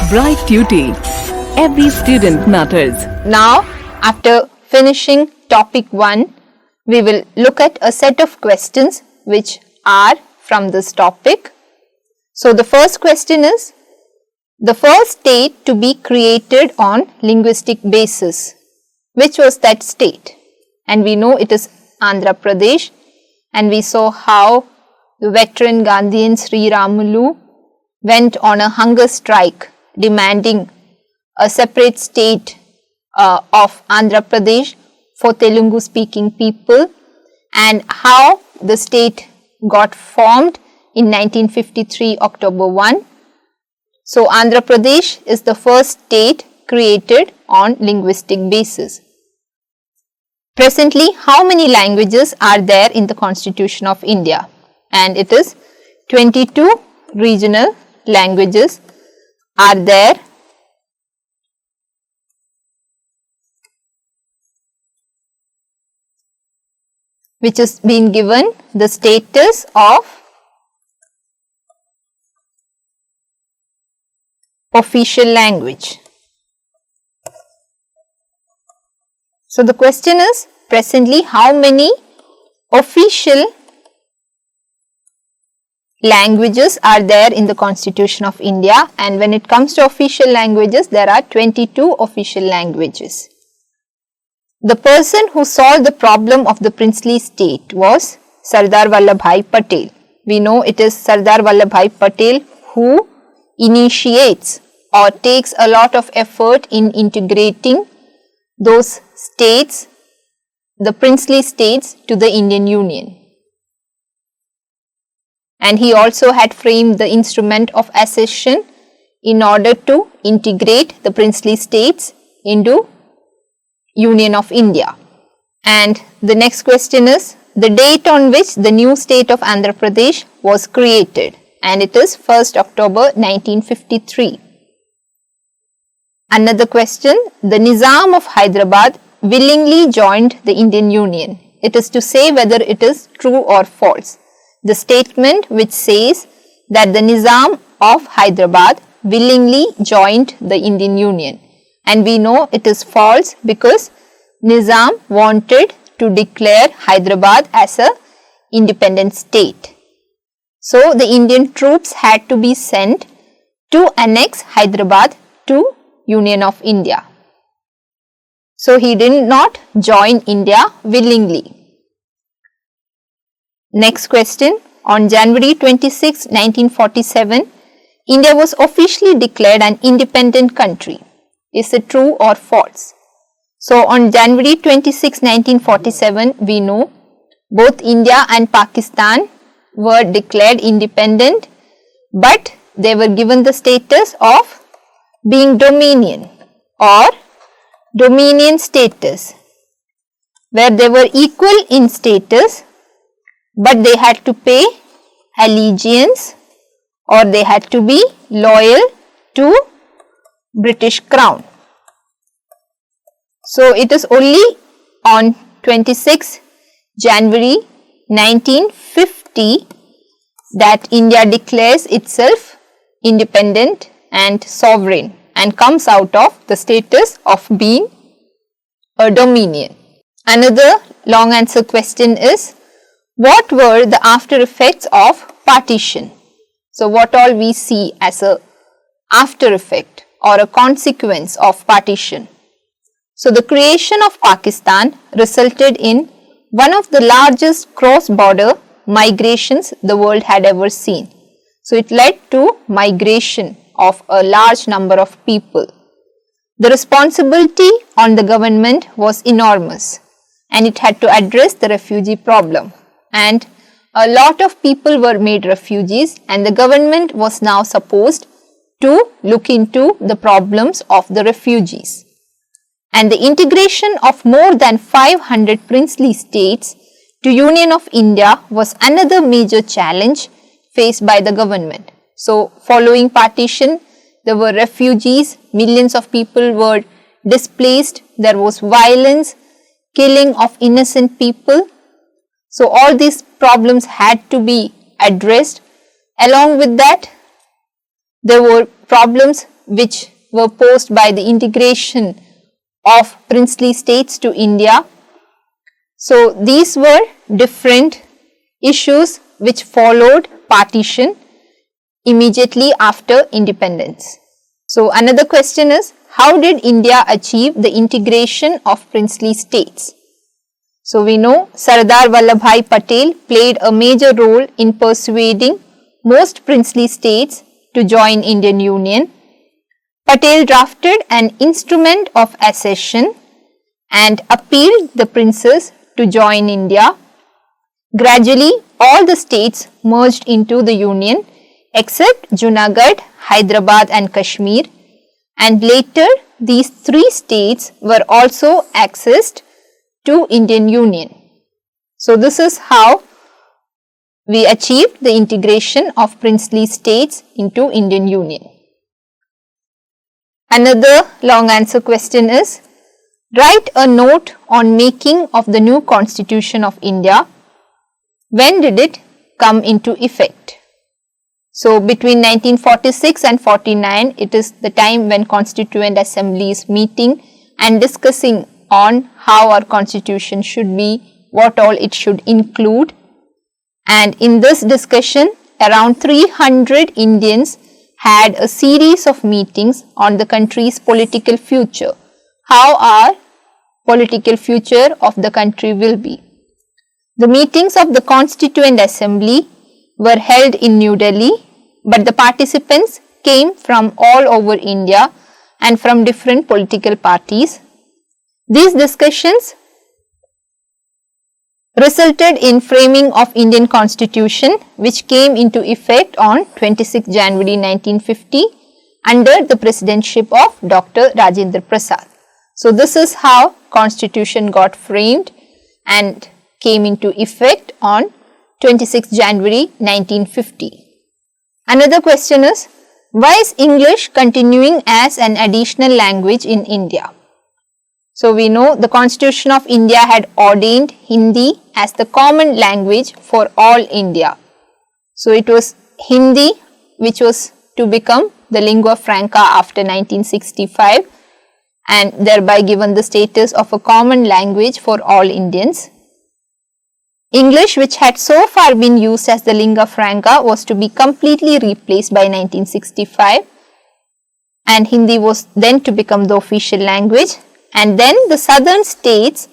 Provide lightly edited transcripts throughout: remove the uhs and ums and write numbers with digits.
Bright Tuty. Every student matters. Now, after finishing topic 1, we will look at a set of questions which are from this topic. So, the first question is, the first state to be created on linguistic basis. Which was that state? And we know it is Andhra Pradesh, and we saw how the veteran Gandhian Sri Ramulu went on a hunger strike demanding a separate state of Andhra Pradesh for Telugu speaking people, and how the state got formed in 1953 October 1. So, Andhra Pradesh is the first state created on linguistic basis. Presently, how many languages are there in the Constitution of India? And it is 22 regional languages are there, which has been given the status of official language. So, the question is, presently how many official languages are there in the Constitution of India? And when it comes to official languages, there are 22 official languages. The person who solved the problem of the princely state was Sardar Vallabhbhai Patel. We know it is Sardar Vallabhbhai Patel who initiates or takes a lot of effort in integrating those states, the princely states, to the Indian Union. And he also had framed the instrument of accession in order to integrate the princely states into Union of India. And the next question is the date on which the new state of Andhra Pradesh was created, and it is 1st October 1953. Another question, the Nizam of Hyderabad willingly joined the Indian Union. It is to say whether it is true or false. The statement which says that the Nizam of Hyderabad willingly joined the Indian Union, and we know it is false because Nizam wanted to declare Hyderabad as a independent state. So, the Indian troops had to be sent to annex Hyderabad to Union of India. So, he did not join India willingly. Next question, on January 26, 1947, India was officially declared an independent country. Is it true or false? So, on January 26, 1947, we know both India and Pakistan were declared independent, but they were given the status of being dominion or dominion status, where they were equal in status, but they had to pay allegiance or they had to be loyal to British Crown. So, it is only on 26 January 1950 that India declares itself independent and sovereign and comes out of the status of being a dominion. Another long answer question is, what were the after effects of partition? So, what all we see as a after effect or a consequence of partition? So, the creation of Pakistan resulted in one of the largest cross-border migrations the world had ever seen. So, it led to migration of a large number of people. The responsibility on the government was enormous, and it had to address the refugee problem. And a lot of people were made refugees, and the government was now supposed to look into the problems of the refugees. And the integration of more than 500 princely states to Union of India was another major challenge faced by the government. So, following partition, there were refugees, millions of people were displaced, there was violence, killing of innocent people. So, all these problems had to be addressed. Along with that, there were problems which were posed by the integration of princely states to India. So these were different issues which followed partition immediately after independence. So another question is, how did India achieve the integration of princely states? So we know Sardar Vallabhbhai Patel played a major role in persuading most princely states to join Indian Union. Patel drafted an instrument of accession and appealed the princes to join India. Gradually, all the states merged into the Union except Junagadh, Hyderabad and Kashmir, and later these three states were also accessed to Indian Union. So this is how we achieved the integration of princely states into Indian Union. Another long answer question is, write a note on making of the new Constitution of India. When did it come into effect? So between 1946 and 49, it is the time when Constituent Assembly is meeting and discussing on how our constitution should be, what all it should include. And in this discussion, around 300 Indians had a series of meetings on the country's political future, how our political future of the country will be. The meetings of the Constituent Assembly were held in New Delhi, but the participants came from all over India and from different political parties. These discussions resulted in framing of Indian Constitution, which came into effect on 26 January 1950 under the presidency of Dr. Rajendra Prasad. So this is how Constitution got framed and came into effect on 26 January 1950. Another question is, why is English continuing as an additional language in India? So we know the Constitution of India had ordained Hindi as the common language for all India. So it was Hindi which was to become the lingua franca after 1965 and thereby given the status of a common language for all Indians. English, which had so far been used as the lingua franca, was to be completely replaced by 1965, and Hindi was then to become the official language, and then the southern states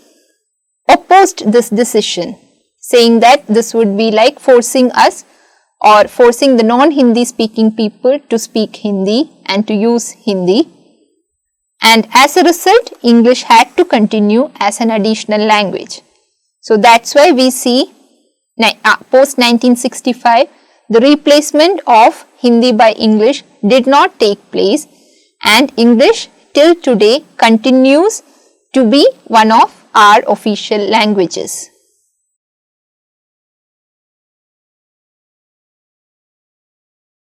opposed this decision, saying that this would be like forcing us or forcing the non-Hindi speaking people to speak Hindi and to use Hindi, and as a result English had to continue as an additional language. So that's why we see post 1965 the replacement of Hindi by English did not take place, and English till today continues to be one of our official languages.